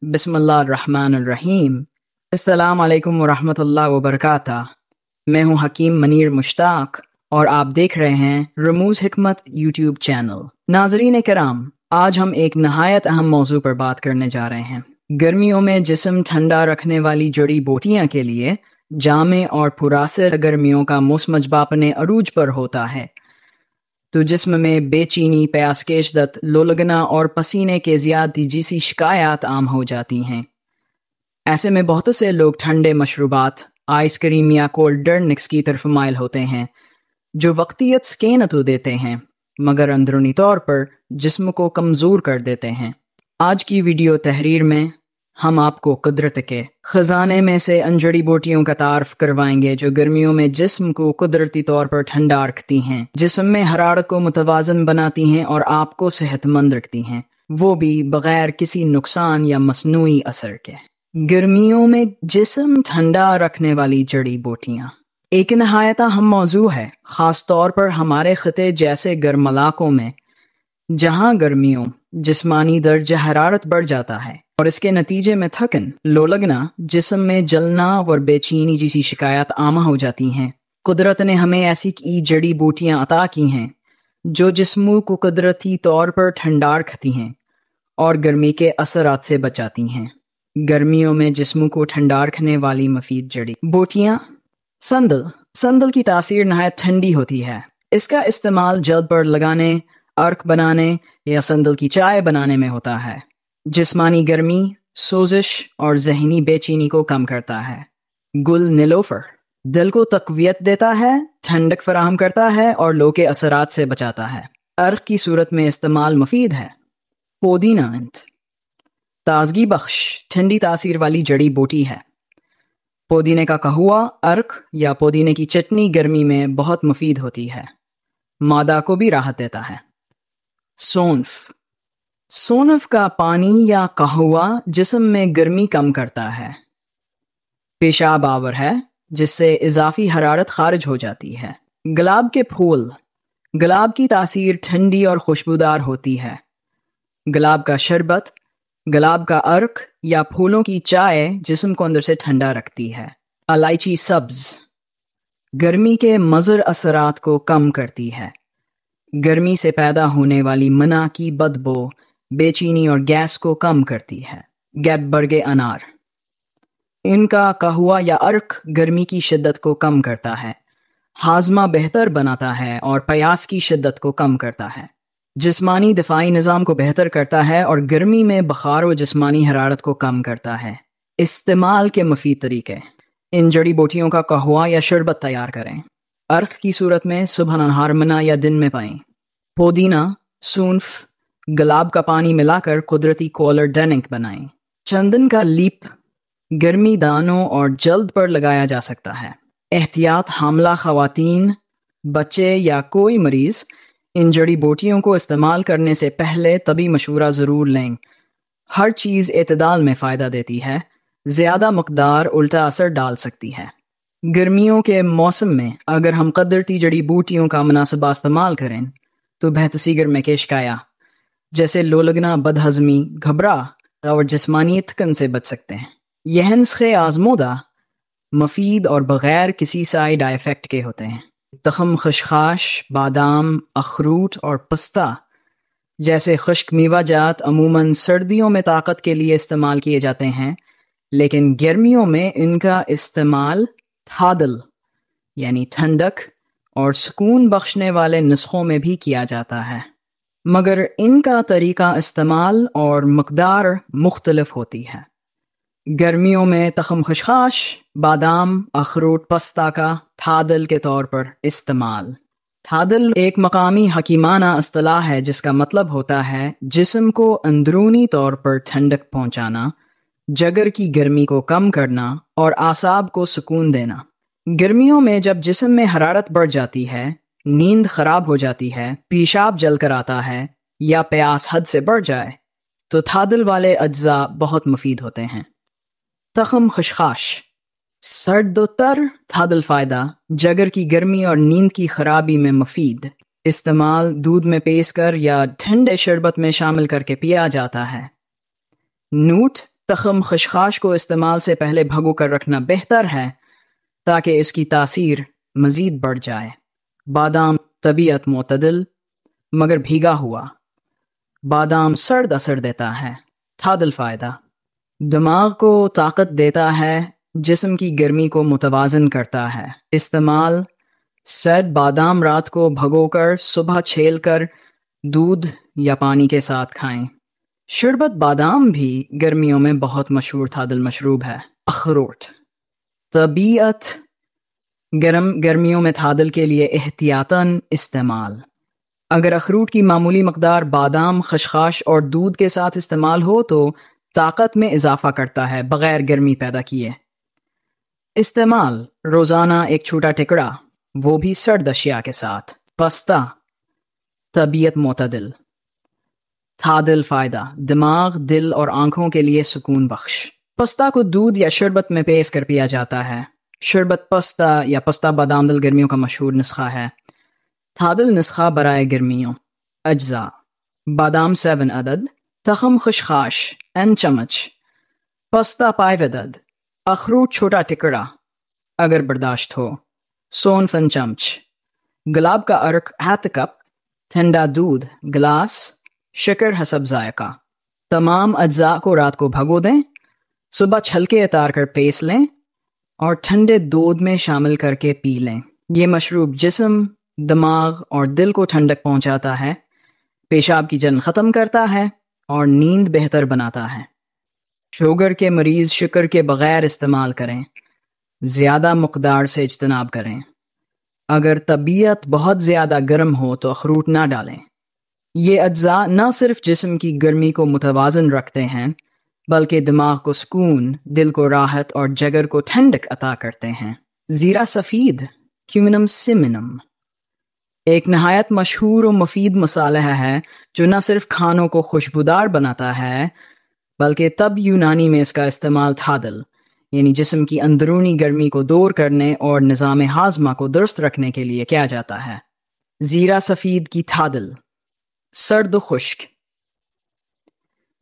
بسم اللہ الرحمن الرحیم۔ السلام علیکم ورحمۃ اللہ وبرکاتہ۔ میں ہوں حکیم منیر مشتاق اور آپ دیکھ رہے ہیں رموز حکمت یوٹیوب چینل۔ ناظرین کرام، آج ہم ایک نہایت اہم موضوع پر بات کرنے جا رہے ہیں۔ گرمیوں میں جسم ٹھنڈا رکھنے والی جڑی بوٹیاں کے لیے جامع اور پراثر گرمیوں کا موسم جب اپنے عروج پر ہوتا ہے تو جسم میں بے چینی، پیاس کی شدت، لو لگنا اور پسینے کے زیادتی جیسی شکایات عام ہو جاتی ہیں۔ ایسے میں بہت سے لوگ ٹھنڈے مشروبات، آئس کریم یا کولڈ ڈرنکس کی طرف مائل ہوتے ہیں جو وقتیت سکین تو دیتے ہیں مگر اندرونی طور پر جسم کو کمزور کر دیتے ہیں۔ آج کی ویڈیو تحریر میں ہم آپ کو قدرت کے خزانے میں سے ان جڑی بوٹیوں کا تعارف کروائیں گے جو گرمیوں میں جسم کو قدرتی طور پر ٹھنڈا رکھتی ہیں، جسم میں حرارت کو متوازن بناتی ہیں اور آپ کو صحت مند رکھتی ہیں، وہ بھی بغیر کسی نقصان یا مصنوعی اثر کے۔ گرمیوں میں جسم ٹھنڈا رکھنے والی جڑی بوٹیاں ایک نہایت اہم موضوع ہے، خاص طور پر ہمارے خطے جیسے گرم علاقوں میں جہاں گرمیوں جسمانی درجہ حرارت بڑھ جاتا ہے اور اس کے نتیجے میں تھکن، لو لگنا، جسم میں جلنا اور بے چینی جیسی شکایات عام ہو جاتی ہیں۔ قدرت نے ہمیں ایسی جڑی بوٹیاں عطا کی ہیں جو جسموں کو قدرتی طور پر ٹھنڈا رکھتی ہیں اور گرمی کے اثرات سے بچاتی ہیں۔ گرمیوں میں جسموں کو ٹھنڈا رکھنے والی مفید جڑی بوٹیاں۔ سندل کی تاثیر نہایت ٹھنڈی ہوتی ہے۔ اس کا استعمال جلد پر لگانے، عرق بنانے یا سندل کی چائے بنانے میں ہوتا ہے۔ جسمانی گرمی، سوزش اور ذہنی بے چینی کو کم کرتا ہے۔ گل نیلوفر دل کو تقویت دیتا ہے، ٹھنڈک فراہم کرتا ہے اور لو کے اثرات سے بچاتا ہے۔ عرق کی صورت میں استعمال مفید ہے۔ پودینہ تازگی بخش ٹھنڈی تاثیر والی جڑی بوٹی ہے۔ پودینے کا قہوہ، عرق یا پودینے کی چٹنی گرمی میں بہت مفید ہوتی ہے، معدہ کو بھی راحت دیتا ہے۔ سونف کا پانی یا قہوہ جسم میں گرمی کم کرتا ہے، پیشاب آور ہے جس سے اضافی حرارت خارج ہو جاتی ہے۔ گلاب کے پھول، گلاب کی تاثیر ٹھنڈی اور خوشبودار ہوتی ہے۔ گلاب کا شربت، گلاب کا عرق یا پھولوں کی چائے جسم کو اندر سے ٹھنڈا رکھتی ہے۔ الائچی سبز گرمی کے مضر اثرات کو کم کرتی ہے۔ گرمی سے پیدا ہونے والی منع کی بدبو، بے چینی اور گیس کو کم کرتی ہے۔ گیٹبرگ انار، ان کا قہوہ یا عرق گرمی کی شدت کو کم کرتا ہے، ہاضمہ بہتر بناتا ہے اور پیاس کی شدت کو کم کرتا ہے، جسمانی دفاعی نظام کو بہتر کرتا ہے اور گرمی میں بخار و جسمانی حرارت کو کم کرتا ہے۔ استعمال کے مفید طریقے: ان جڑی بوٹیوں کا قہوہ یا شربت تیار کریں۔ عرق کی صورت میں صبح نہار منع یا دن میں پائیں۔ پودینہ، سونف، گلاب کا پانی ملا کر قدرتی کولر ڈرنک بنائیں۔ چندن کا لیپ گرمی دانوں اور جلد پر لگایا جا سکتا ہے۔ احتیاط: حاملہ خواتین، بچے یا کوئی مریض ان جڑی بوٹیوں کو استعمال کرنے سے پہلے طبی مشورہ ضرور لیں۔ ہر چیز اعتدال میں فائدہ دیتی ہے، زیادہ مقدار الٹا اثر ڈال سکتی ہے۔ گرمیوں کے موسم میں اگر ہم قدرتی جڑی بوٹیوں کا مناسبہ استعمال کریں تو بہتسی گرمی کے شکایات جیسے لو لگنا، بد ہضمی، گھبرا اور جسمانی تھکن سے بچ سکتے ہیں۔ یہ نسخے آزمودہ، مفید اور بغیر کسی سائیڈ ایفیکٹ کے ہوتے ہیں۔ تخم خشخاش، بادام، اخروٹ اور پستہ جیسے خشک میوہ جات عموماً سردیوں میں طاقت کے لیے استعمال کیے جاتے ہیں، لیکن گرمیوں میں ان کا استعمال تعادل یعنی ٹھنڈک اور سکون بخشنے والے نسخوں میں بھی کیا جاتا ہے، مگر ان کا طریقہ استعمال اور مقدار مختلف ہوتی ہے۔ گرمیوں میں تخم خشخاش، بادام، اخروٹ، پستہ کا تعادل کے طور پر استعمال۔ تعادل ایک مقامی حکیمانہ اصطلاح ہے جس کا مطلب ہوتا ہے جسم کو اندرونی طور پر ٹھنڈک پہنچانا، جگر کی گرمی کو کم کرنا اور اعصاب کو سکون دینا۔ گرمیوں میں جب جسم میں حرارت بڑھ جاتی ہے، نیند خراب ہو جاتی ہے، پیشاب جل کر آتا ہے یا پیاس حد سے بڑھ جائے تو تعادل والے اجزاء بہت مفید ہوتے ہیں۔ تخم خشخاش سرد و تر تعادل فائدہ، جگر کی گرمی اور نیند کی خرابی میں مفید۔ استعمال دودھ میں پیس کر یا ٹھنڈے شربت میں شامل کر کے پیا جاتا ہے۔ نوٹ تخم خشخاش کو استعمال سے پہلے بھگو کر رکھنا بہتر ہے تاکہ اس کی تاثیر مزید بڑھ جائے۔ بادام طبیعت معتدل مگر بھیگا ہوا۔ بادام سرد اثر دیتا ہے۔ تعدل فائدہ: دماغ کو طاقت دیتا ہے، جسم کی گرمی کو متوازن کرتا ہے۔ استعمال: سیب بادام رات کو بھگو کر صبح چھیل کر دودھ یا پانی کے ساتھ کھائیں۔ شربت بادام بھی گرمیوں میں بہت مشہور تعدل مشروب ہے۔ اخروٹ طبیعت گرمیوں میں تعدل کے لیے احتیاطاً استعمال۔ اگر اخروٹ کی معمولی مقدار بادام، خشخاش اور دودھ کے ساتھ استعمال ہو تو طاقت میں اضافہ کرتا ہے بغیر گرمی پیدا کیے۔ استعمال: روزانہ ایک چھوٹا ٹکڑا، وہ بھی سرد اشیاء کے ساتھ۔ پستہ طبیعت معتدل۔ تعدل فائدہ: دماغ، دل اور آنکھوں کے لیے سکون بخش۔ پستہ کو دودھ یا شربت میں پیس کر پیا جاتا ہے۔ شربت پستہ یا پستہ بادام دل گرمیوں کا مشہور نسخہ ہے۔ تعدل نسخہ برائے گرمیوں۔ اجزاء: بادام 7 عدد، تخم خشخاش n چمچ، پستہ 5 عدد، اخروٹ چھوٹا ٹکڑا اگر برداشت ہو، سونف n چمچ، گلاب کا عرق ½ کپ، ٹھنڈا دودھ گلاس، شکر حسب ذائقہ۔ تمام اجزاء کو رات کو بھگو دیں، صبح چھلکے اتار کر پیس لیں اور ٹھنڈے دودھ میں شامل کر کے پی لیں۔ یہ مشروب جسم، دماغ اور دل کو ٹھنڈک پہنچاتا ہے، پیشاب کی جلن ختم کرتا ہے اور نیند بہتر بناتا ہے۔ شوگر کے مریض شکر کے بغیر استعمال کریں، زیادہ مقدار سے اجتناب کریں۔ اگر طبیعت بہت زیادہ گرم ہو تو اخروٹ نہ ڈالیں۔ یہ اجزاء نہ صرف جسم کی گرمی کو متوازن رکھتے ہیں بلکہ دماغ کو سکون، دل کو راحت اور جگر کو ٹھنڈک عطا کرتے ہیں۔ زیرہ سفید کیومنم سیمنم ایک نہایت مشہور و مفید مصالحہ ہے جو نہ صرف کھانوں کو خوشبودار بناتا ہے بلکہ طب یونانی میں اس کا استعمال تعدل یعنی جسم کی اندرونی گرمی کو دور کرنے اور نظام ہاضمہ کو درست رکھنے کے لیے کیا جاتا ہے۔ زیرہ سفید کی تعدل: سرد و خشک۔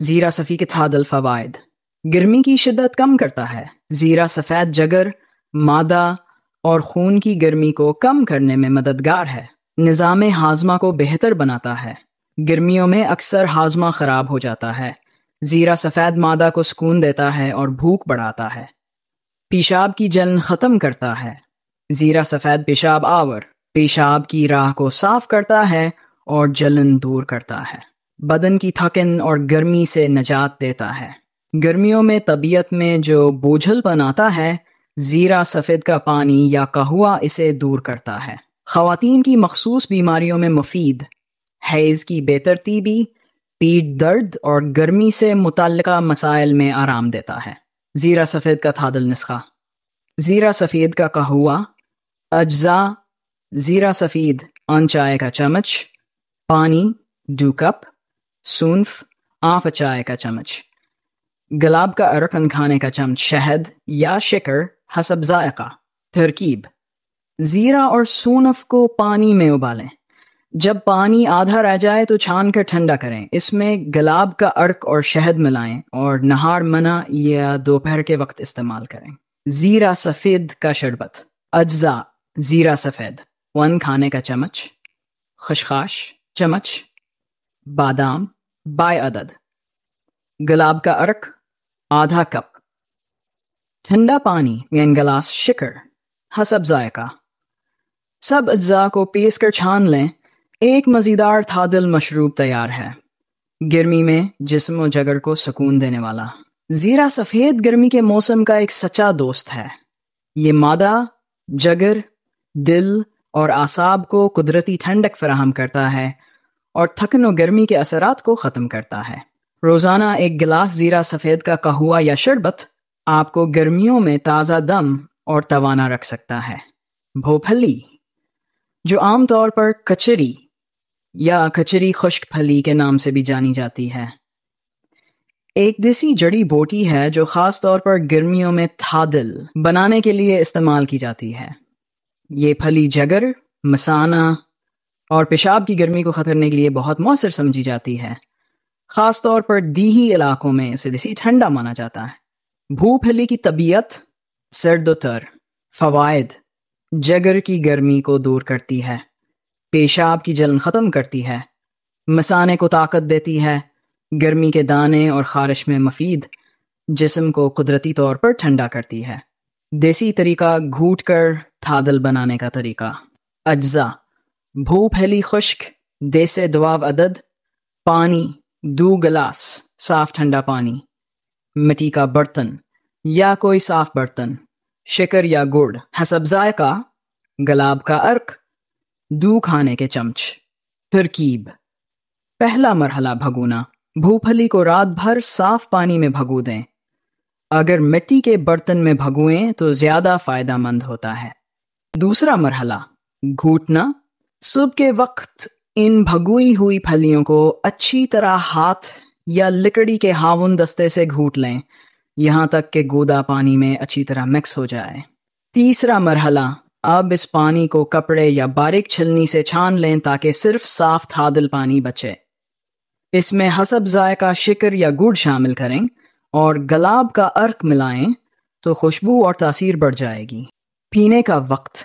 زیرہ سفید کے تعدل فوائد: گرمی کی شدت کم کرتا ہے۔ زیرہ سفید جگر، معدہ اور خون کی گرمی کو کم کرنے میں مددگار ہے۔ نظام ہاضمہ کو بہتر بناتا ہے۔ گرمیوں میں اکثر ہاضمہ خراب ہو جاتا ہے۔ زیرہ سفید معدہ کو سکون دیتا ہے اور بھوک بڑھاتا ہے۔ پیشاب کی جلن ختم کرتا ہے۔ زیرہ سفید پیشاب آور، پیشاب کی راہ کو صاف کرتا ہے اور جلن دور کرتا ہے۔ بدن کی تھکن اور گرمی سے نجات دیتا ہے۔ گرمیوں میں طبیعت میں جو بوجھل پن آتا ہے، زیرہ سفید کا پانی یا قہوہ اسے دور کرتا ہے۔ خواتین کی مخصوص بیماریوں میں مفید، حیض کی بے ترتیبی، پیٹ درد اور گرمی سے متعلقہ مسائل میں آرام دیتا ہے۔ زیرہ سفید کا تعدل نسخہ: زیرہ سفید کا قہوہ۔ اجزاء: زیرہ سفید ان چائے کا چمچ، پانی 2 کپ، سونف ½ چائے کا چمچ، گلاب کا عرق ان کھانے کا چمچ، شہد یا شکر حسب ذائقہ۔ ترکیب: زیرہ اور سونف کو پانی میں ابالیں، جب پانی آدھا رہ جائے تو چھان کر ٹھنڈا کریں۔ اس میں گلاب کا عرق اور شہد ملائیں اور نہار منع یا دوپہر کے وقت استعمال کریں۔ زیرہ سفید کا شربت۔ اجزاء: زیرہ سفید 1 کھانے کا چمچ، خشخاش چمچ، بادام 2 عدد، گلاب کا عرق ½ کپ، ٹھنڈا پانی یعنی گلاس، شکر حسب ذائقہ۔ سب اجزاء کو پیس کر چھان لیں۔ ایک مزیدار تعدل مشروب تیار ہے، گرمی میں جسم و جگر کو سکون دینے والا۔ زیرہ سفید گرمی کے موسم کا ایک سچا دوست ہے۔ یہ معدہ، جگر، دل اور اعصاب کو قدرتی ٹھنڈک فراہم کرتا ہے اور تھکن و گرمی کے اثرات کو ختم کرتا ہے۔ روزانہ ایک گلاس زیرہ سفید کا قہوہ یا شربت آپ کو گرمیوں میں تازہ دم اور توانا رکھ سکتا ہے۔ بھوپھلی، جو عام طور پر کچری یا کچری خشک پھلی کے نام سے بھی جانی جاتی ہے، ایک دیسی جڑی بوٹی ہے جو خاص طور پر گرمیوں میں تعدل بنانے کے لیے استعمال کی جاتی ہے۔ یہ پھلی جگر، مثانہ اور پیشاب کی گرمی کو ختم کرنے کے لیے بہت مؤثر سمجھی جاتی ہے، خاص طور پر دیہی علاقوں میں اسے دیسی ٹھنڈا مانا جاتا ہے۔ بھو پھلی کی طبیعت سرد و تر۔ فوائد: جگر کی گرمی کو دور کرتی ہے، پیشاب کی جلن ختم کرتی ہے، مثانے کو طاقت دیتی ہے، گرمی کے دانے اور خارش میں مفید، جسم کو قدرتی طور پر ٹھنڈا کرتی ہے۔ دیسی طریقہ گھوٹ کر تھادل بنانے کا طریقہ۔ اجزاء: بھو پھلی خشک، دیسے دعاو عدد، پانی 2 گلاس صاف ٹھنڈا پانی، مٹی کا برتن یا کوئی صاف برتن، شکر یا گڑ حسب ذائقہ، گلاب کا عرق 2 کھانے کے چمچ۔ ترکیب: پہلا مرحلہ بھگونا، بھو پھلی کو رات بھر صاف پانی میں بھگو دیں۔ اگر مٹی کے برتن میں بھگوئیں تو زیادہ فائدہ مند ہوتا ہے۔ دوسرا مرحلہ گھوٹنا، صبح کے وقت ان بھگوئی ہوئی پھلیوں کو اچھی طرح ہاتھ یا لکڑی کے ہاون دستے سے گھوٹ لیں یہاں تک کہ گودا پانی میں اچھی طرح مکس ہو جائے۔ تیسرا مرحلہ، اب اس پانی کو کپڑے یا باریک چھلنی سے چھان لیں تاکہ صرف صاف تھادل پانی بچے۔ اس میں حسب ذائقہ شکر یا گڑ شامل کریں اور گلاب کا عرق ملائیں تو خوشبو اور تاثیر بڑھ جائے گی۔ پینے کا وقت: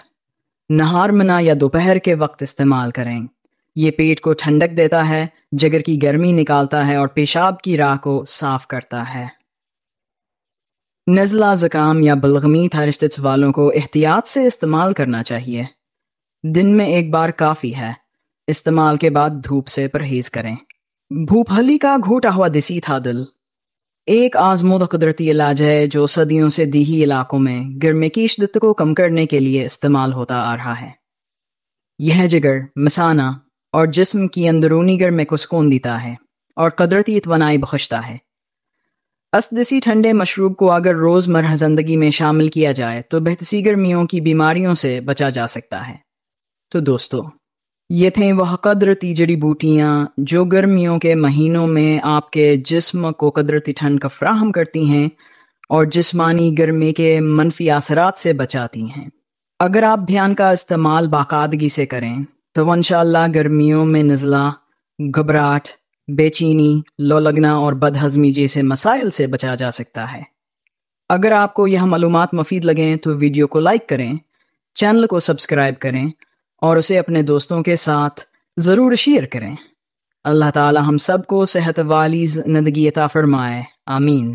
نہار منا یا دوپہر کے وقت استعمال کریں۔ یہ پیٹ کو ٹھنڈک دیتا ہے، جگر کی گرمی نکالتا ہے اور پیشاب کی راہ کو صاف کرتا ہے۔ نزلہ، زکام یا بلغمی تھائرسٹس والوں کو احتیاط سے استعمال کرنا چاہیے۔ دن میں 1 بار کافی ہے۔ استعمال کے بعد دھوپ سے پرہیز کریں۔ بھو پھلی کا گھوٹا ہوا دیسی تھادل ایک آزمودہ قدرتی علاج ہے جو صدیوں سے دیہی علاقوں میں گرمی کی شدت کو کم کرنے کے لیے استعمال ہوتا آ رہا ہے۔ یہ جگر، مثانہ اور جسم کی اندرونی گرمی کو سکون دیتا ہے اور قدرتی توانائی بخشتا ہے۔ اس دیسی ٹھنڈے مشروب کو اگر روزمرہ زندگی میں شامل کیا جائے تو بہتسی گرمیوں کی بیماریوں سے بچا جا سکتا ہے۔ تو دوستو، یہ تھیں وہ قدرتی جڑی بوٹیاں جو گرمیوں کے مہینوں میں آپ کے جسم کو قدرتی ٹھنڈ کا فراہم کرتی ہیں اور جسمانی گرمی کے منفی اثرات سے بچاتی ہیں۔ اگر آپ دھیان کا استعمال باقاعدگی سے کریں تو انشاءاللہ گرمیوں میں نزلہ، گھبراہٹ، بے چینی، لو لگنا اور بد ہضمی جیسے مسائل سے بچا جا سکتا ہے۔ اگر آپ کو یہ معلومات مفید لگیں تو ویڈیو کو لائک کریں، چینل کو سبسکرائب کریں اور اسے اپنے دوستوں کے ساتھ ضرور شیئر کریں۔ اللہ تعالی ہم سب کو صحت والی زندگی عطا فرمائے، آمین۔